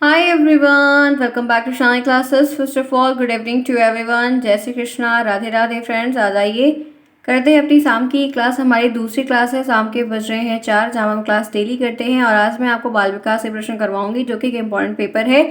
Hi everyone, welcome back to Shine Classes. First of all, good evening to everyone. जय Shri Krishna, Radhe Radhe friends. आ जाइए, करते हैं अपनी शाम की क्लास। हमारी दूसरी क्लास है, शाम के बज रहे हैं 4, जहाँ हम क्लास डेली करते हैं। और आज मैं आपको बाल विकास से प्रश्न करवाऊंगी, जो कि एक इम्पॉर्टेंट पेपर है।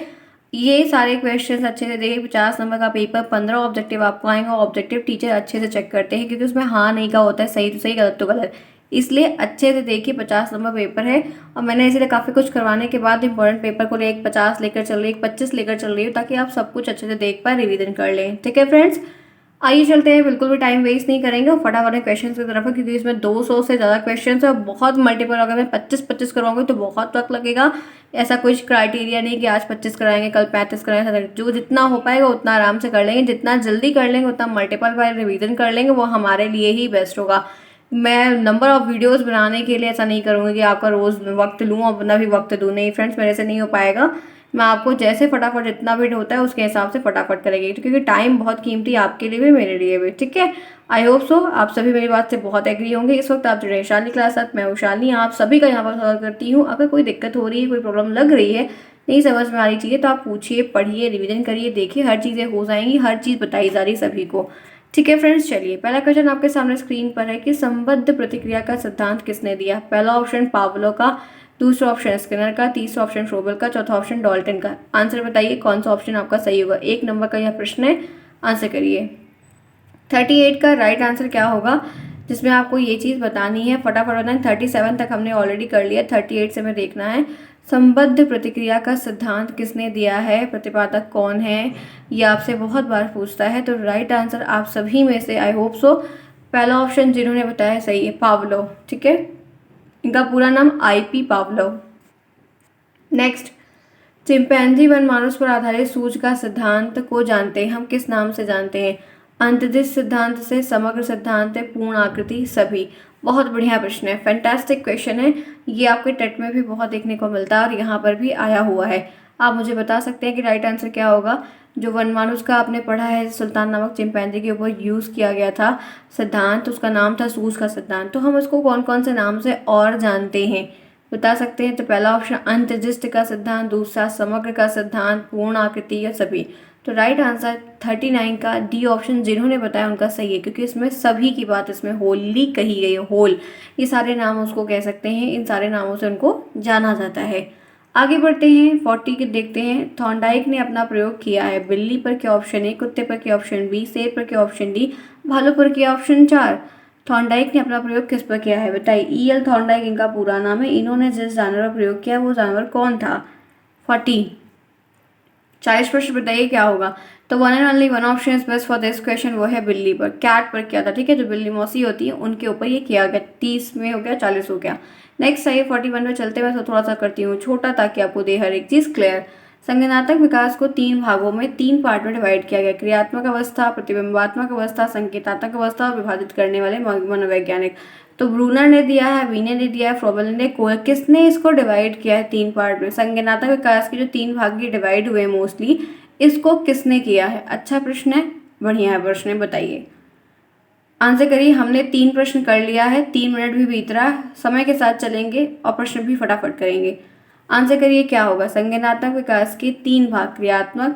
ये सारे क्वेश्चंस अच्छे से देखिए। 50 नंबर का पेपर, 15 ऑब्जेक्टिव आपको आएंगे। ऑब्जेक्टिव टीचर अच्छे से चेक करते हैं, क्योंकि उसमें हाँ नहीं का होता है, सही तो सही, गलत तो गलत। इसलिए अच्छे से देखिए, 50 नंबर पेपर है। और मैंने इसीलिए काफ़ी कुछ करवाने के बाद इंपॉर्टेंट पेपर को ले एक 50 लेकर चल रही, एक 25 लेकर चल रही हूँ, ताकि आप सब कुछ अच्छे से देख पाए, रिवीजन कर लें। ठीक है फ्रेंड्स, आइए चलते हैं। बिल्कुल भी टाइम वेस्ट नहीं करेंगे और फटाफट क्वेश्चन की तरफ है, क्योंकि इसमें 200 से ज़्यादा क्वेश्चन है और बहुत मल्टीपल। अगर मैं 25-25 करवाऊंगी तो बहुत वक्त लगेगा। ऐसा कुछ क्राइटेरिया नहीं कि आज 25 कराएंगे, कल 35 कराएंगे। जो जितना हो पाएगा उतना आराम से कर लेंगे। जितना जल्दी कर लेंगे उतना मल्टीपल बार रिवीजन कर लेंगे, वो हमारे लिए ही बेस्ट होगा। मैं नंबर ऑफ वीडियोस बनाने के लिए ऐसा नहीं करूँगी कि आपका रोज़ वक्त लूँ और अपना भी वक्त दूँ। नहीं फ्रेंड्स, मेरे से नहीं हो पाएगा। मैं आपको जैसे फटाफट जितना भी होता है उसके हिसाब से फटाफट करेंगे, क्योंकि टाइम बहुत कीमती है, आपके लिए भी मेरे लिए भी। ठीक है, आई होप सो आप सभी मेरी बात से बहुत एग्री होंगे। इस वक्त आप जुड़े हैं शालिनी क्लास साथ। मैं वैशाली आप सभी का यहाँ पर स्वागत करती हूँ। अगर कोई दिक्कत हो रही है, कोई प्रॉब्लम लग रही है, नहीं समझ में आ रही चीज़ें, तो आप पूछिए, पढ़िए, रिविजन करिए, देखिए, हर चीज़ें हो जाएंगी, हर चीज़ बताई जा रही सभी को। ठीक है फ्रेंड्स, चलिए पहला क्वेश्चन आपके सामने स्क्रीन पर है कि संबद्ध प्रतिक्रिया का सिद्धांत किसने दिया। पहला ऑप्शन पावलो का, दूसरा ऑप्शन स्किनर का, तीसरा ऑप्शन फ्रोबल का, चौथा ऑप्शन डॉल्टन का। आंसर बताइए कौन सा ऑप्शन आपका सही होगा। 1 नंबर का यह प्रश्न है, आंसर करिए। 38 का राइट आंसर क्या होगा, जिसमें आपको ये चीज़ बतानी है। फटाफट बताएं। 37 तक हमने ऑलरेडी कर लिया, 38 से हमें देखना है संबद्ध प्रतिक्रिया का सिद्धांत किसने दिया है, प्रतिपादक कौन है, ये आपसे बहुत बार पूछता है। तो राइट आंसर आप सभी में से, आई होप सो, पहला ऑप्शन जिन्होंने बताया सही है, पावलोव। ठीक है, इनका पूरा नाम IP Pavlov. Next, chimpanzee one मानुष पर आधारित सूझ का सिद्धांत को जानते हैं हम किस नाम से जानते हैं। अंतर्दृष्टि सिद्धांत से, समग्र सिद्धांत है, पूर्ण आकृति, सभी। बहुत बढ़िया प्रश्न है, फैंटास्टिक क्वेश्चन है। ये आपके टेट में भी बहुत देखने को मिलता है और यहाँ पर भी आया हुआ है। आप मुझे बता सकते हैं कि राइट आंसर क्या होगा। जो वन मानुष का आपने पढ़ा है, सुल्तान नामक चिंपैंजी के ऊपर यूज़ किया गया था सिद्धांत, उसका नाम था सूझ का सिद्धांत। तो हम उसको कौन कौन से नाम से और जानते हैं, बता सकते हैं। तो पहला ऑप्शन अंतर्दृष्टि का सिद्धांत, दूसरा समग्र का सिद्धांत, पूर्ण आकृति, या सभी। तो राइट आंसर 39 का डी ऑप्शन जिन्होंने बताया उनका सही है, क्योंकि इसमें सभी की बात इसमें होली कही गई है, होल। ये सारे नाम उसको कह सकते हैं, इन सारे नामों से उनको जाना जाता है। आगे बढ़ते हैं, 40 के देखते हैं। थॉर्नडाइक ने अपना प्रयोग किया है बिल्ली पर, क्या ऑप्शन ए, कुत्ते पर क्या ऑप्शन बी, शेर पर क्या ऑप्शन डी, भालू पर क्या ऑप्शन 4। थॉर्नडाइक ने अपना प्रयोग किस पर किया है, बताइए। EL थॉर्नडाइक इनका पूरा नाम है। इन्होंने जिस जानवर पर प्रयोग किया वो जानवर कौन था। 40, 40 प्रश्न बताइए क्या होगा। तो one and only one option is best for this question, वो है बिल्ली पर। कैट पर किया था, ठीक है, जो बिल्ली मौसी होती है उनके ऊपर ये किया गया। 30 में हो गया, 40 हो गया। नेक्स्ट सही 41 में चलते हुए थोड़ा सा करती हूँ छोटा, ताकि आपको दे हर एक चीज़ क्लियर। संज्ञानात्मक विकास को 3 भागों में, 3 पार्ट में डिवाइड किया गया। क्रियात्मक अवस्था, प्रतिबिंबात्मक अवस्था, संकेतात्मक अवस्था, और विभाजित करने वाले मनोवैज्ञानिक। तो ब्रूनर ने दिया है, वीने ने दिया है, फ्रोबल ने, किसने इसको डिवाइड किया है 3 पार्ट में। संज्ञानात्मक विकास के जो 3 भाग ये डिवाइड हुए मोस्टली, इसको किसने किया है। अच्छा प्रश्न है, बढ़िया है प्रश्न है, बताइए आंसर करिए। हमने 3 प्रश्न कर लिया है, 3 मिनट भी बीत रहा है, समय के साथ चलेंगे और प्रश्न भी फटाफट करेंगे। आंसर करिए क्या होगा। संज्ञानात्मक विकास के 3 भाग, क्रियात्मक,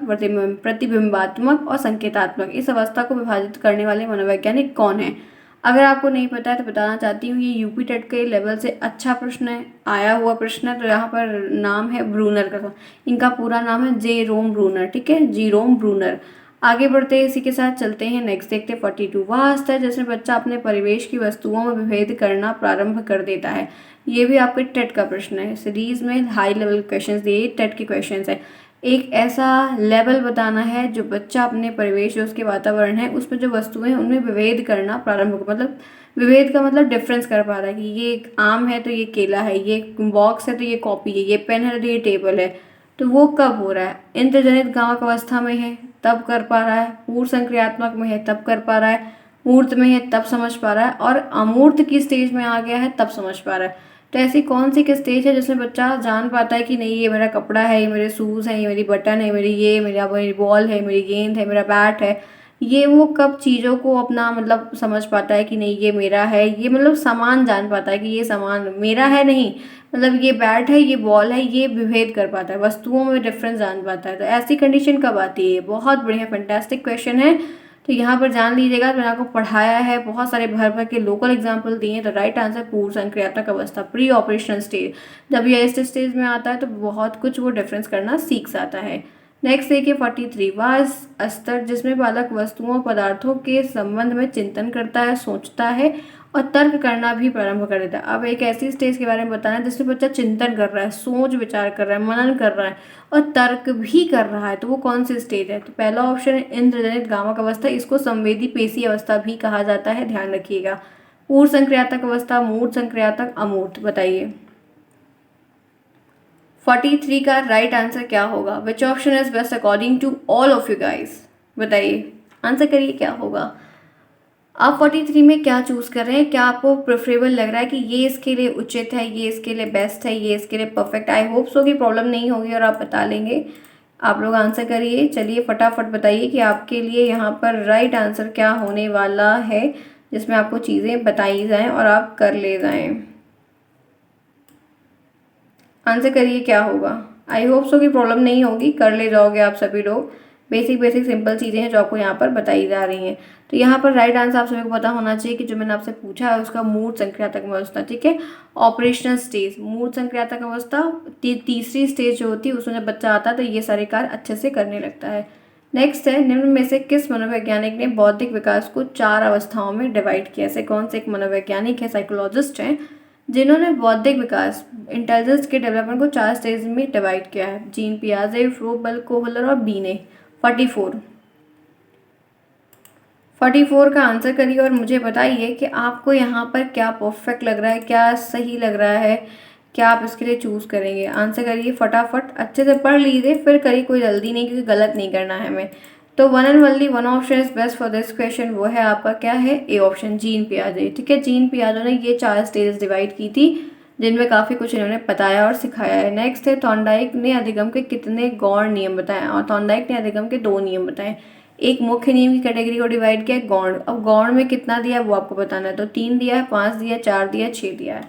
प्रतिबिंबात्मक और संकेतात्मक, इस अवस्था को विभाजित करने वाले मनोवैज्ञानिक कौन है। अगर आपको नहीं पता है तो बताना चाहती हूँ, ये यूपी टेट के लेवल से अच्छा प्रश्न है, आया हुआ प्रश्न है। तो यहाँ पर नाम है ब्रूनर का, इनका पूरा नाम है जेरोम ब्रूनर। ठीक है, जेरोम ब्रूनर। आगे बढ़ते हैं, इसी के साथ चलते हैं। नेक्स्ट देखते हैं 42। वह स्तर जिसमें बच्चा अपने परिवेश की वस्तुओं में विभेद करना प्रारंभ कर देता है। ये भी आपके टेट का प्रश्न है। सीरीज में हाई लेवल क्वेश्चंस दिए, टेट के क्वेश्चंस है। एक ऐसा लेवल बताना है जो बच्चा अपने परिवेश, जो उसके वातावरण है, उसमें जो वस्तुएं हैं उनमें विभेद करना प्रारंभ, मतलब विभेद का मतलब डिफरेंस कर पा रहा है कि ये एक आम है तो ये केला है, ये बॉक्स है तो ये कॉपी है, ये पेन है तो ये टेबल है। तो वो कब हो रहा है, इंद्रजनित गामक अवस्था में है तब कर पा रहा है, पूर्व संक्रियात्मक में है तब कर पा रहा है, मूर्त में है तब समझ पा रहा है, और अमूर्त की स्टेज में आ गया है तब समझ पा रहा है। तो ऐसी कौन सी स्टेज है जिसमें बच्चा जान पाता है कि नहीं ये मेरा कपड़ा है, ये मेरे शूज़ हैं, ये मेरी बटन है, मेरी बॉल है, मेरी गेंद है, मेरा बैट है। ये वो कब चीज़ों को अपना मतलब समझ पाता है कि नहीं ये मेरा है, ये मतलब सामान जान पाता है कि ये सामान मेरा है नहीं, मतलब ये बैट है, ये बॉल है, ये विभेद कर पाता है, वस्तुओं में डिफरेंस जान पाता है। तो ऐसी कंडीशन कब आती है? बहुत बढ़िया, फैंटास्टिक क्वेश्चन है। तो यहाँ पर जान लीजिएगा, मैंने आपको पढ़ाया है, बहुत सारे भर भर के लोकल एग्जाम्पल दिए हैं। तो राइट आंसर पूर्व संक्रियात्मक अवस्था, प्री ऑपरेशनल स्टेज। जब ये इस स्टेज में आता है तो बहुत कुछ वो डिफरेंस करना सीख जाता है। नेक्स्ट देखिए 43, वह स्तर जिसमें बालक वस्तुओं पदार्थों के संबंध में चिंतन करता है, सोचता है और तर्क करना भी प्रारंभ कर देता है। अब एक ऐसी स्टेज के बारे में बताना है जिसमें बच्चा चिंतन कर रहा है, सोच विचार कर रहा है, मनन कर रहा है और तर्क भी कर रहा है। तो वो कौन सी स्टेज है? तो पहला ऑप्शन है इंद्रजनित गामक अवस्था, इसको संवेदी पेशी अवस्था भी कहा जाता है, ध्यान रखिएगा। पूर्व संक्रियात्मक अवस्था, मूर्त संक्रियात्मक, अमूर्त। बताइए 43 का राइट आंसर क्या होगा? Which option is best according to all of you guys? बताइए, आंसर करिए क्या होगा। आप 43 में क्या चूज कर रहे हैं? क्या आपको प्रेफरेबल लग रहा है कि ये इसके लिए उचित है, ये इसके लिए बेस्ट है, ये इसके लिए परफेक्ट? आई होप सो कि प्रॉब्लम नहीं होगी और आप बता लेंगे। आप लोग आंसर करिए। चलिए फटाफट बताइए कि आपके लिए यहाँ पर राइट आंसर क्या होने वाला है, जिसमें आपको चीज़ें बताई जाएं और आप कर ले जाएं। आंसर करिए क्या होगा। आई होप सो कि प्रॉब्लम नहीं होगी, कर ले जाओगे आप सभी लोग। बेसिक सिंपल चीज़ें हैं जो आपको यहाँ पर बताई जा रही हैं। तो यहाँ पर राइट आंसर आप सभी को पता होना चाहिए कि जो मैंने आपसे पूछा है उसका मूर्त संक्रियात्मक अवस्था, ठीक है। ऑपरेशनल स्टेज, मूर्त संक्रियात्मक अवस्था तीसरी स्टेज जो होती है, उसमें जब बच्चा आता है तो ये सारे कार्य अच्छे से करने लगता है। नेक्स्ट है, निम्न में से किस मनोवैज्ञानिक ने बौद्धिक विकास को 4 अवस्थाओं में डिवाइड किया? ऐसे कौन से एक मनोवैज्ञानिक है, साइकोलॉजिस्ट हैं, जिन्होंने बौद्धिक विकास, इंटेलिजेंस के डेवलपमेंट को 4 स्टेज में डिवाइड किया है? जीन पियाजे, फ्रोबल, कोहलर और बीने। 44 का आंसर करिए और मुझे बताइए कि आपको यहाँ पर क्या परफेक्ट लग रहा है, क्या सही लग रहा है, क्या आप इसके लिए चूज़ करेंगे। आंसर करिए फटाफट, अच्छे से पढ़ लीजिए, फिर करिए, कोई जल्दी नहीं, क्योंकि गलत नहीं करना है हमें। तो one and only one option is best for this question, वो है आपका क्या है? ए ऑप्शन, जीन पियाजे, ठीक है। जीन पियाजे ने ये 4 स्टेज डिवाइड की थी, जिनमें काफ़ी कुछ इन्होंने बताया और सिखाया है। नेक्स्ट है, थॉर्नडाइक ने अधिगम के कितने गौण नियम बताए? और थॉर्नडाइक ने अधिगम के 2 नियम बताए। एक मुख्य नियम की कैटेगरी को डिवाइड किया है, गौण। अब गौण में कितना दिया है वो आपको बताना है। तो 3 दिया है, 5 दिया है, 4 दिया है, 6 दिया है।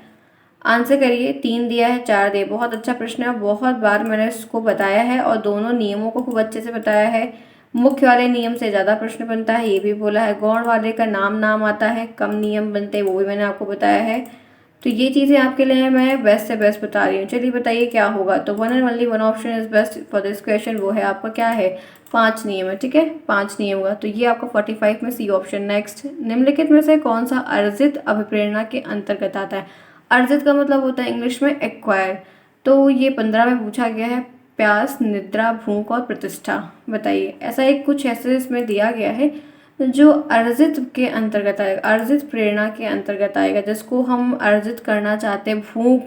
आंसर करिए। 3 दिया है, 4 दिया। बहुत अच्छा प्रश्न है, बहुत बार मैंने इसको बताया है और दोनों नियमों को खूब अच्छे से बताया है। मुख्य वाले नियम से ज़्यादा प्रश्न बनता है, ये भी बोला है। गौण वाले का नाम आता है, कम नियम बनते हैं, वो भी मैंने आपको बताया है। तो ये चीज़ें आपके लिए मैं बेस्ट से बेस्ट बता रही हूँ। चलिए बताइए क्या होगा। तो one and only one option is best for this question, वो है आपका क्या है? 5 नियम है, ठीक है, 5 नियम होगा। तो ये आपका 45 में सी ऑप्शन। नेक्स्ट, निम्नलिखित में से कौन सा अर्जित अभिप्रेरणा के अंतर्गत आता है? अर्जित का मतलब होता है इंग्लिश में एक्वायर। तो ये 15 में पूछा गया है, प्यास, निद्रा, भूख और प्रतिष्ठा। बताइए, ऐसा एक कुछ ऐसे इसमें दिया गया है जो अर्जित के अंतर्गत आएगा, अर्जित प्रेरणा के अंतर्गत आएगा, जिसको हम अर्जित करना चाहते हैं। भूख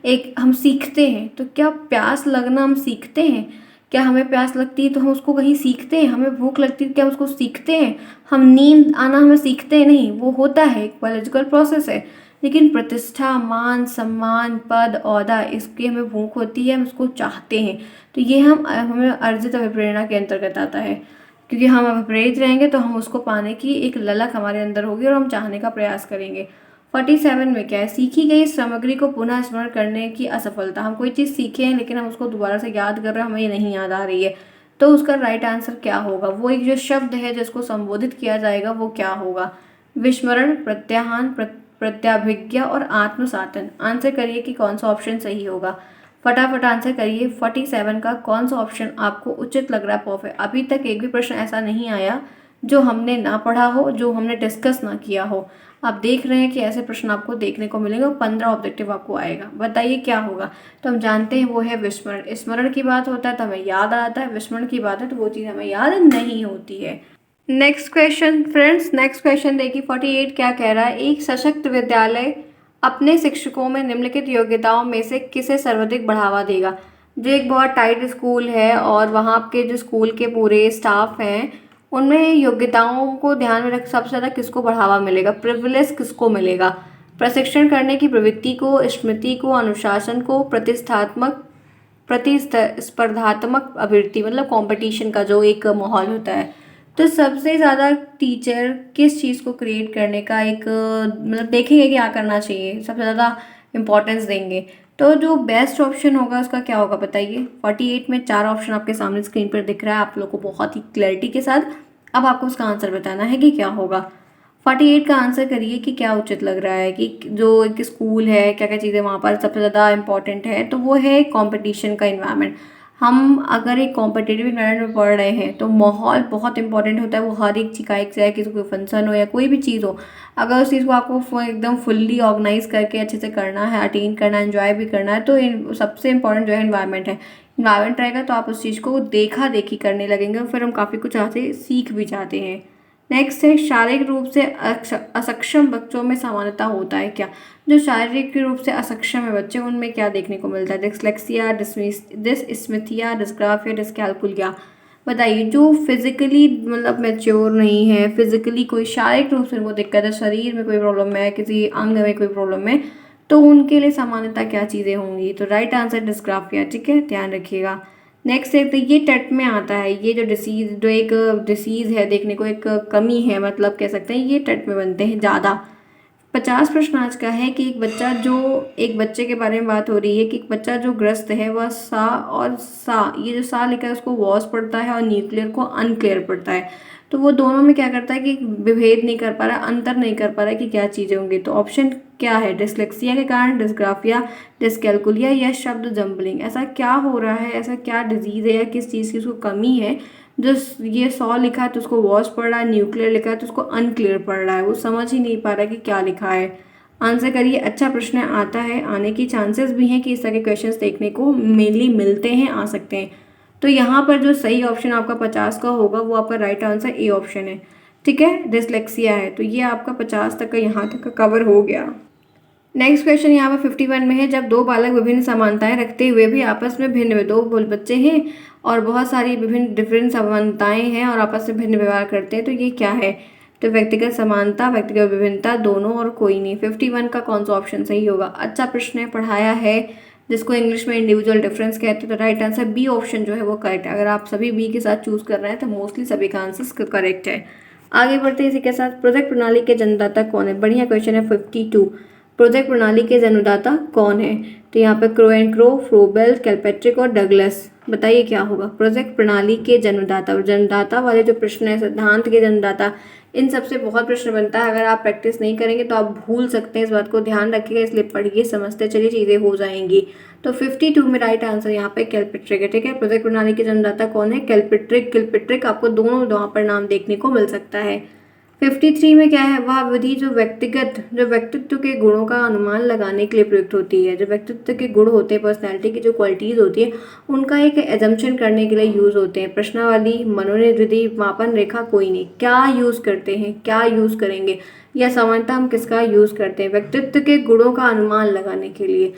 एक हम सीखते हैं, तो क्या प्यास लगना हम सीखते हैं? क्या हमें प्यास लगती है तो हम उसको कहीं सीखते हैं? हमें भूख लगती है क्या हम उसको सीखते हैं? हम नींद आना हमें सीखते हैं? नहीं, वो होता है, एक बायोलॉजिकल प्रोसेस है। लेकिन प्रतिष्ठा, मान सम्मान, पद, ओहदा, इसकी हमें भूख होती है, हम उसको चाहते हैं। तो ये हमें अर्जित अभिप्रेरणा के अंतर्गत आता है, क्योंकि हम अभिप्रेरित रहेंगे तो हम उसको पाने की एक ललक हमारे अंदर होगी और हम चाहने का प्रयास करेंगे। 47 में क्या है? सीखी गई सामग्री को पुनः स्मरण करने की असफलता। हम कोई चीज़ सीखे हैं लेकिन हम उसको दोबारा से याद कर रहे हैं, हमें ये नहीं याद आ रही है। तो उसका राइट आंसर क्या होगा? वो एक जो शब्द है जिसको संबोधित किया जाएगा वो क्या होगा? विस्मरण, प्रत्याहान, प्रत्याभिज्ञा और आत्मसातन। आंसर करिए कि कौन सा ऑप्शन सही होगा। फटाफट आंसर करिए। 47 का कौन सा ऑप्शन आपको उचित लग रहा है, परफेक्ट? अभी तक एक भी प्रश्न ऐसा नहीं आया जो हमने ना पढ़ा हो, जो हमने डिस्कस ना किया हो। आप देख रहे हैं कि ऐसे प्रश्न आपको देखने को मिलेंगे और 15 ऑब्जेक्टिव आपको आएगा। बताइए क्या होगा। तो हम जानते हैं वो है विस्मरण। स्मरण की बात होता है तो हमें याद आता है, विस्मरण की बात है तो वो चीज़ हमें याद नहीं होती है। Next question friends, next question देखिए 48 क्या कह रहा है? एक सशक्त विद्यालय अपने शिक्षकों में निम्नलिखित योग्यताओं में से किसे सर्वाधिक बढ़ावा देगा? जो एक बहुत टाइट स्कूल है और वहाँ के जो स्कूल के पूरे स्टाफ हैं उनमें योग्यताओं को ध्यान में रख सबसे ज़्यादा किसको बढ़ावा मिलेगा? प्रिविलेज किसको मिलेगा? प्रशिक्षण करने की प्रवृत्ति को, स्मृति को, अनुशासन को, प्रतिस्पर्धात्मक अभिवृत्ति, मतलब कंपटीशन का जो एक माहौल होता है। तो सबसे ज़्यादा टीचर किस चीज़ को क्रिएट करने का एक मतलब देखेंगे क्या करना चाहिए, सबसे ज़्यादा इम्पोर्टेंस देंगे। तो तो जो बेस्ट ऑप्शन होगा उसका क्या होगा बताइए। 48 में 4 ऑप्शन आपके सामने स्क्रीन पर दिख रहा है आप लोग को बहुत ही क्लैरिटी के साथ। अब आपको उसका आंसर बताना है कि क्या होगा। 48 का आंसर करिए कि क्या उचित लग रहा है कि जो एक स्कूल है क्या क्या चीज़ें वहाँ पर सबसे ज़्यादा इंपॉर्टेंट है, तो वो है कंपटीशन का इन्वायरमेंट। हम अगर एक कॉम्पिटिटिव इन्वायरमेंट में पढ़ रहे हैं तो माहौल बहुत इंपॉर्टेंट होता है। वो हर एक चिकाई चाहे किसी कोई फंक्शन हो या कोई भी चीज़ हो, अगर उस चीज़ को आपको एकदम फुल्ली ऑर्गेनाइज करके अच्छे से करना है, अटेंड करना है, एंजॉय भी करना है, तो सबसे इंपॉर्टेंट जो है इन्वायरमेंट है। इन्वायरमेंट रहेगा तो आप उस चीज़ को देखा देखी करने लगेंगे और फिर हम काफ़ी कुछ आगे सीख भी जाते हैं। नेक्स्ट है शारीरिक रूप से असक्षम बच्चों में सामान्यता होता है क्या। जो शारीरिक रूप से असक्षम है बच्चे उनमें क्या देखने को मिलता है। Dyslexia, dysmythia, dysgraphia, dyscalculia. बताइए जो फिजिकली मतलब मैच्योर नहीं है, फिजिकली कोई शारीरिक रूप से उनको दिक्कत है, शरीर में कोई प्रॉब्लम है, किसी अंग में कोई प्रॉब्लम है, तो उनके लिए सामान्यतः क्या चीज़ें होंगी। तो राइट आंसर डिस्ग्राफिया। ठीक है, ध्यान रखिएगा। नेक्स्ट है तो ये टेट में आता है, ये जो एक डिसीज़ है देखने को एक कमी है, मतलब कह सकते हैं ये टेट में बनते हैं ज़्यादा। 50 प्रश्न आज का है कि एक बच्चे के बारे में बात हो रही है कि एक बच्चा जो ग्रस्त है वह सा और सा, ये जो सा लिखा है उसको वॉस पढ़ता है और न्यूक्लियर को अनक्लियर पढ़ता है। तो वो दोनों में क्या करता है कि विभेद नहीं कर पा रहा, अंतर नहीं कर पा रहा है कि क्या चीज़ें होंगी। तो ऑप्शन क्या है, डिसलेक्सिया के कारण, डिस्ग्राफिया, डिसकैल्कुलिया या शब्द जम्बलिंग। ऐसा क्या हो रहा है, ऐसा क्या डिजीज़ है या किस चीज़ की उसको कमी है जो ये 100 लिखा है तो उसको वॉश पढ़ रहा है, न्यूक्लियर लिखा है तो उसको अनक्लियर पढ़ रहा है, वो समझ ही नहीं पा रहा है कि क्या लिखा है। आंसर करिए। अच्छा प्रश्न आता है, आने की चांसेस भी हैं कि इस तरह के क्वेश्चंस देखने को मेनली मिलते हैं, आ सकते हैं। तो यहाँ पर जो सही ऑप्शन आपका 50 का होगा वो आपका राइट आंसर ए ऑप्शन है। ठीक है, डिसलेक्सिया है, तो ये आपका 50 तक का यहाँ तक का कवर हो गया। नेक्स्ट क्वेश्चन यहाँ पर 51 में है, जब दो बालक विभिन्न समानताएं रखते हुए भी आपस में भिन्न, दो बच्चे हैं और बहुत सारी विभिन्न डिफरेंट समानताएं हैं और आपस में भिन्न व्यवहार करते हैं, तो ये क्या है। तो व्यक्तिगत समानता, व्यक्तिगत विभिन्नता, दोनों और कोई नहीं। 51 का कौन सा ऑप्शन सही होगा। अच्छा प्रश्न है, पढ़ाया है, जिसको इंग्लिश में इंडिविजुअल डिफरेंस कहते हैं। तो राइट आंसर बी ऑप्शन जो है वो करेक्ट है। अगर आप सभी बी के साथ चूज कर रहे हैं तो मोस्टली सभी का आंसर करेक्ट है। आगे बढ़ते हैं इसी के साथ, प्रोजेक्ट प्रणाली के जन्मदाता कौन है। बढ़िया क्वेश्चन है। 52, प्रोजेक्ट प्रणाली के जन्मदाता कौन है। तो यहाँ पे crow and crow, Froebel, Kilpatrick और डगलस। बताइए क्या होगा। प्रोजेक्ट प्रणाली के जन्मदाता, और जन्मदाता वाले जो प्रश्न है, सिद्धांत के जन्मदाता, इन सबसे बहुत प्रश्न बनता है। अगर आप प्रैक्टिस नहीं करेंगे तो आप भूल सकते हैं, इस बात को ध्यान रखिएगा, इसलिए पढ़िए, समझते चलिए, चीज़ें हो जाएंगी। तो 52 में राइट आंसर यहाँ पे किलपैट्रिक है। ठीक है, प्रोजेक्ट प्रणाली के जन्मदाता कौन है, किलपैट्रिक। किलपैट्रिक आपको दोनों वहाँ पर नाम देखने को मिल सकता है। 53 में क्या है, वह विधि जो व्यक्तित्व के गुणों का अनुमान लगाने के लिए प्रयुक्त होती है। जो व्यक्तित्व के गुण होते हैं, पर्सनैलिटी की जो क्वालिटीज़ होती है, उनका एक एजम्पशन करने के लिए यूज़ होते हैं। प्रश्नावली, मनोनीत विधि, मापन रेखा, कोई नहीं। क्या यूज़ करते हैं, क्या यूज़ करेंगे, या सामान्यतः हम किसका यूज़ करते हैं व्यक्तित्व के गुणों का अनुमान लगाने के लिए।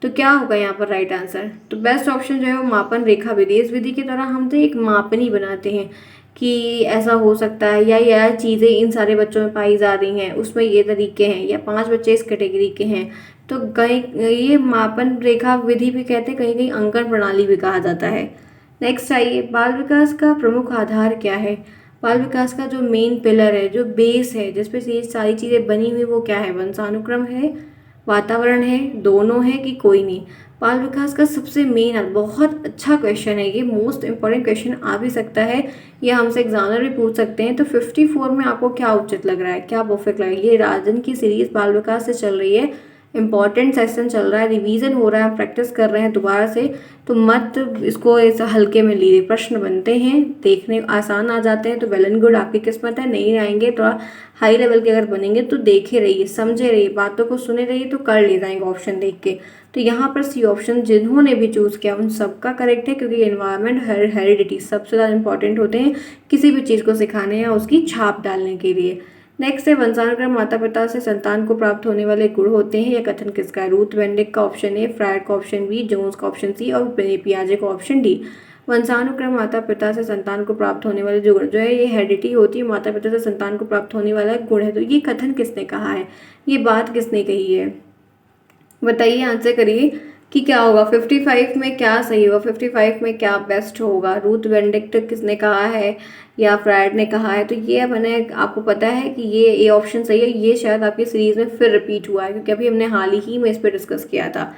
तो क्या होगा यहाँ पर राइट आंसर। तो बेस्ट ऑप्शन जो है वो मापन रेखा विधि। इस विधि की तरह हम तो एक मापनी बनाते हैं कि ऐसा हो सकता है, या यह चीज़ें इन सारे बच्चों में पाई जा रही हैं, उसमें ये तरीके हैं, या 5 बच्चे इस कैटेगरी के हैं। तो कहीं ये मापन रेखा विधि भी कहते हैं, कहीं कहीं अंकन प्रणाली भी कहा जाता है। नेक्स्ट आइए, बाल विकास का प्रमुख आधार क्या है। बाल विकास का जो मेन पिलर है, जो बेस है, जिसपे ये सारी चीज़ें बनी हुई, वो क्या है। वंशानुक्रम है, वातावरण है, दोनों है कि कोई नहीं। बाल विकास का सबसे मेन, बहुत अच्छा क्वेश्चन है ये, मोस्ट इंपॉर्टेंट क्वेश्चन आ भी सकता है, ये हमसे एग्जामिनर भी पूछ सकते हैं। तो 54 में आपको क्या उचित लग रहा है, क्या परफेक्ट लग रहा है। ये राजन की सीरीज बाल विकास से चल रही है, इंपॉर्टेंट सेशन चल रहा है, रिवीजन हो रहा है, प्रैक्टिस कर रहे हैं दोबारा से, तो मत इसको ऐसा हल्के में लीजिए। प्रश्न बनते हैं, देखने आसान आ जाते हैं तो वेल एंड गुड, आपकी किस्मत है। नहीं आएंगे तो हाई लेवल के अगर बनेंगे तो देखे रहिए, समझे रहिए, बातों को सुने रहिए, तो कर ले जाएंगे ऑप्शन देख के। तो यहाँ पर सी ऑप्शन जिन्होंने भी चूज़ किया उन सबका करेक्ट है, क्योंकि एनवायरनमेंट, हेरिडिटी सबसे ज़्यादा इंपॉर्टेंट होते हैं किसी भी चीज़ को सिखाने या उसकी छाप डालने के लिए। नेक्स्ट है, वंशानुक्रम माता पिता से संतान को प्राप्त होने वाले गुण होते हैं, यह कथन किसका है। रूथ वेंडिक का ऑप्शन ए, फ्रायड का ऑप्शन बी, जोन्स का ऑप्शन सी और पियाजे का ऑप्शन डी। वंशानुक्रम माता पिता से संतान को प्राप्त होने वाले जो गुण जो है, ये हेरिडिटी होती है, माता पिता से संतान को प्राप्त होने वाला गुण है। तो ये कथन किसने कहा है, ये बात किसने कही है, बताइए, आंसर करिए कि क्या होगा। 55 में क्या सही होगा, 55 में क्या बेस्ट होगा। रूथ वेंडिक्ट किसने कहा है या फ्रायड ने कहा है। तो ये मैंने आपको पता है कि ये ऑप्शन सही है। ये शायद आपकी सीरीज में फिर रिपीट हुआ है, क्योंकि अभी हमने हाल ही में इस पर डिस्कस किया था।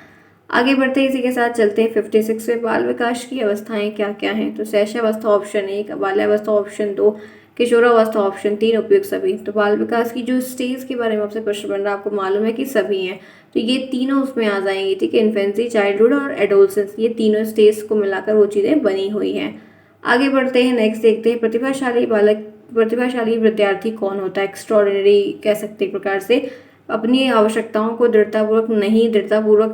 आगे बढ़ते हैं, इसी के साथ चलते हैं 56वें, बाल विकास की अवस्थाएं क्या क्या हैं। तो शैशवावस्था ऑप्शन 1, बाल्यावस्था ऑप्शन 2, किशोरावस्था ऑप्शन 3, उपयुक्त सभी। तो बाल विकास की जो स्टेज के बारे में आपसे प्रश्न बन रहा है, आपको मालूम है कि सभी हैं, तो ये तीनों उसमें आ जाएंगी, ठीक है। इन्फेंसी, चाइल्डहुड और एडोलसेंस, ये तीनों स्टेज को मिलाकर वो चीज़ें बनी हुई हैं। आगे बढ़ते हैं, नेक्स्ट देखते हैं, प्रतिभाशाली विद्यार्थी कौन होता है। एक्स्ट्रॉर्डिनरी कह सकते हैं एक प्रकार से, अपनी आवश्यकताओं को दृढ़तापूर्वक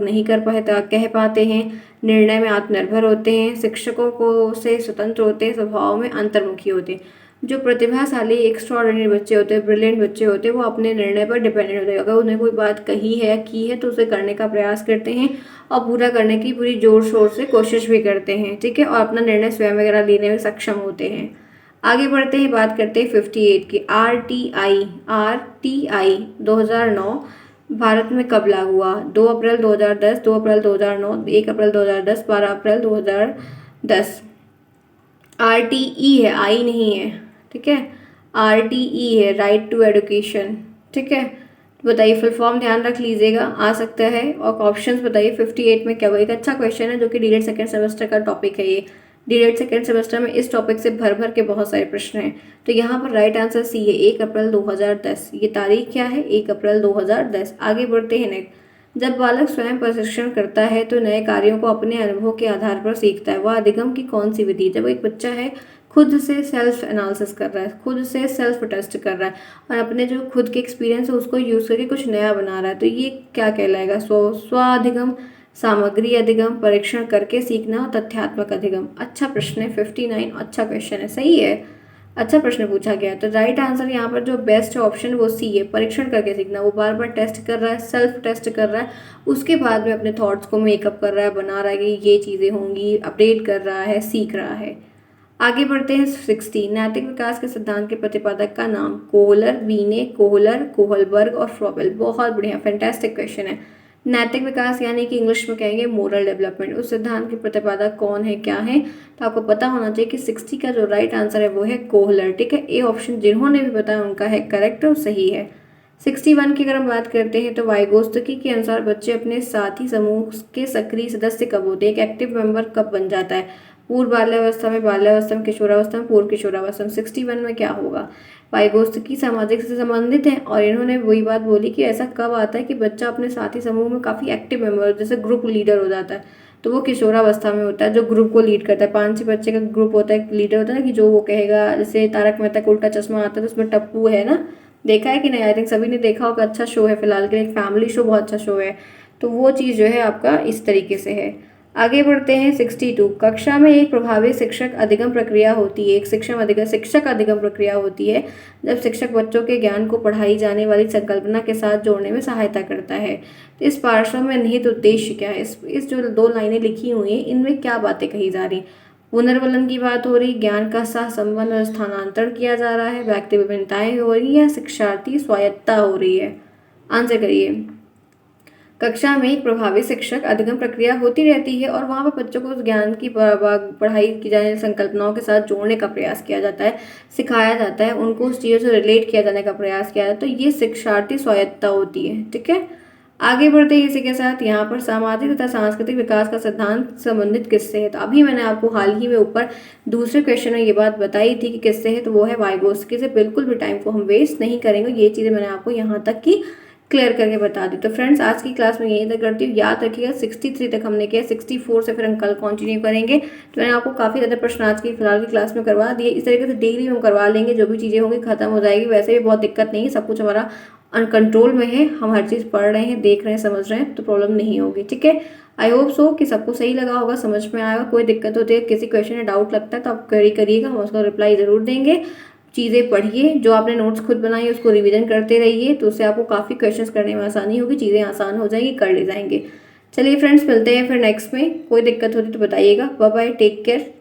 नहीं कह पाते हैं, निर्णय में आत्मनिर्भर होते हैं, शिक्षकों को से स्वतंत्र होते हैं, स्वभाव में अंतर्मुखी होते हैं। जो प्रतिभाशाली एक्स्ट्रॉर्डिनरी बच्चे होते हैं, ब्रिलियंट बच्चे होते हैं, वो अपने निर्णय पर डिपेंडेंट होते हैं। अगर उन्हें कोई बात कही है की है तो उसे करने का प्रयास करते हैं और पूरा करने की पूरी जोर शोर से कोशिश भी करते हैं, ठीक है, और अपना निर्णय स्वयं वगैरह लेने में सक्षम होते हैं। आगे बढ़ते हैं, बात करते हैं 58 की। आर टी आई 2009 भारत में कब लागू हुआ। 2 अप्रैल 2010, 2 अप्रैल 2009, 1 अप्रैल 2010, 12 अप्रैल 2010। RTE है, आई नहीं है, ठीक है। RTE है, राइट टू एडुकेशन, ठीक है। तो बताइए फुल फॉर्म ध्यान रख लीजिएगा, आ सकता है। और ऑप्शंस बताइए 58 में क्या हुआ। एक अच्छा क्वेश्चन है जो कि डीलेड सेकेंड सेमेस्टर का टॉपिक है। ये डीलेड सेकेंड सेमेस्टर में इस टॉपिक से भर भर के बहुत सारे प्रश्न हैं। तो यहाँ पर राइट आंसर सी है, 1 अप्रैल 2010। ये तारीख क्या है, 1 अप्रैल 2010। आगे बढ़ते हैं नेक्स्ट। जब बालक स्वयं प्रशिक्षण करता है तो नए कार्यों को अपने अनुभव के आधार पर सीखता है। वह अधिगम की कौन सी विधि। जब एक बच्चा है खुद से सेल्फ एनालिसिस कर रहा है, खुद से सेल्फ टेस्ट कर रहा है और अपने जो खुद के एक्सपीरियंस है उसको यूज़ करके कुछ नया बना रहा है, तो ये क्या कहलाएगा। स्वाधिगम, सामग्री अधिगम, परीक्षण करके सीखना और तथ्यात्मक अधिगम। अच्छा प्रश्न है 59, अच्छा क्वेश्चन है, सही है, अच्छा प्रश्न पूछा गया है। तो राइट आंसर यहाँ पर जो बेस्ट ऑप्शन वो सी है, परीक्षण करके सीखना। वो बार बार टेस्ट कर रहा है, सेल्फ टेस्ट कर रहा है, उसके बाद में अपने थॉट्स को मेकअप कर रहा है, बना रहा है कि ये चीज़ें होंगी, अपडेट कर रहा है, सीख रहा है। आगे बढ़ते हैं 60, नैतिक विकास के सिद्धांत के प्रतिपादक का नाम। कोहलर, वीने, कोहलर, कोहलबर्ग और फ्रॉबेल। बहुत बढ़िया, फैंटास्टिक क्वेश्चन है। नैतिक विकास यानी कि इंग्लिश में कहेंगे मोरल डेवलपमेंट, उस सिद्धांत के प्रतिपादक कौन है, क्या है। तो आपको पता होना चाहिए कि 60 का जो राइट आंसर है वो है कोहलर, ठीक है। ए ऑप्शन जिन्होंने भी बताया उनका है करेक्ट और सही है। 61 की अगर हम बात करते हैं तो वाइगोत्स्की के अनुसार बच्चे अपने साथी समूह के सक्रिय सदस्य कब होते हैं, एक एक्टिव मेंबर कब बन जाता है। पूर्व बाल्यावस्था में, किशोरावस्था में, पूर्व किशोरावस्था में। 61 में क्या होगा। वाइगोत्स्की सामाजिक से संबंधित हैं और इन्होंने वही बात बोली कि ऐसा कब आता है कि बच्चा अपने साथी समूह में काफ़ी एक्टिव मेंबर, जैसे ग्रुप लीडर हो जाता है, तो वो किशोरावस्था में होता है, जो ग्रुप को लीड करता है। 5-6 बच्चे का ग्रुप होता है, लीडर होता है ना, कि जो वो कहेगा, जैसे तारक मेहता का उल्टा चश्मा आता है तो उसमें टप्पू है ना, देखा है कि नहीं, आई थिंक सभी ने देखा होगा। अच्छा शो है फिलहाल के लिए, एक फैमिली शो, बहुत अच्छा शो है। तो वो चीज़ जो है आपका इस तरीके से है। आगे बढ़ते हैं 62, कक्षा में एक प्रभावी शिक्षक अधिगम प्रक्रिया होती है। एक शिक्षक अधिगम प्रक्रिया होती है जब शिक्षक बच्चों के ज्ञान को पढ़ाई जाने वाली संकल्पना के साथ जोड़ने में सहायता करता है। तो इस पार्श्व में निहित उद्देश्य क्या है। इस जो 2 लाइनें लिखी हुई हैं इनमें क्या बातें कही जा रही। पुनर्वलन की बात हो रही, ज्ञान का सह संबंध और स्थानांतरण किया जा रहा है, व्यक्ति विभिन्नताएं हो रही है, शिक्षार्थी स्वायत्ता हो रही है। आंसर करिए। कक्षा में एक प्रभावी शिक्षक अधिगम प्रक्रिया होती रहती है और वहाँ पर बच्चों को उस ज्ञान की पढ़ाई की जाने वाली संकल्पनाओं के साथ जोड़ने का प्रयास किया जाता है, सिखाया जाता है, उनको उस चीज़ों से रिलेट किया जाने का प्रयास किया जाता है। तो ये शिक्षार्थी स्वायत्ता होती है, ठीक है। आगे बढ़ते हैं इसी के साथ, यहाँ पर सामाजिक तथा सांस्कृतिक विकास का सिद्धांत संबंधित किससे है। तो अभी मैंने आपको हाल ही में ऊपर दूसरे क्वेश्चन में ये बात बताई थी कि किससे है, तो वो है वाइगोत्स्की से। बिल्कुल भी टाइम को हम वेस्ट नहीं करेंगे, ये चीज़ें मैंने आपको यहाँ तक की क्लियर करके बता दी। तो फ्रेंड्स आज की क्लास में यही तक करती हूँ, याद रखिएगा 63 तक हमने किया, 64 से फिर हम कल कंटिन्यू करेंगे। तो मैंने आपको काफ़ी ज़्यादा प्रश्न आज की फिलहाल की क्लास में करवा दिए। इस तरीके से डेली हम करवा लेंगे, जो भी चीज़ें होंगी खत्म हो जाएगी। वैसे भी बहुत दिक्कत नहीं है, सब कुछ हमारा कंट्रोल में है, हम हर चीज़ पढ़ रहे हैं, देख रहे हैं, समझ रहे हैं, तो प्रॉब्लम नहीं होगी, ठीक है। आई होप सो कि सबको सही लगा होगा, समझ में आएगा। कोई दिक्कत होती है, किसी क्वेश्चन में डाउट लगता है तो आप क्वेरी करिएगा, हम उसका रिप्लाई ज़रूर देंगे। चीज़ें पढ़िए, जो आपने नोट्स खुद बनाई उसको रिवीजन करते रहिए, तो उससे आपको काफ़ी क्वेश्चंस करने में आसानी होगी, चीज़ें आसान हो जाएंगी, कर ले जाएंगे। चलिए फ्रेंड्स, मिलते हैं फिर नेक्स्ट में। कोई दिक्कत होती तो बताइएगा। Bye bye, take care.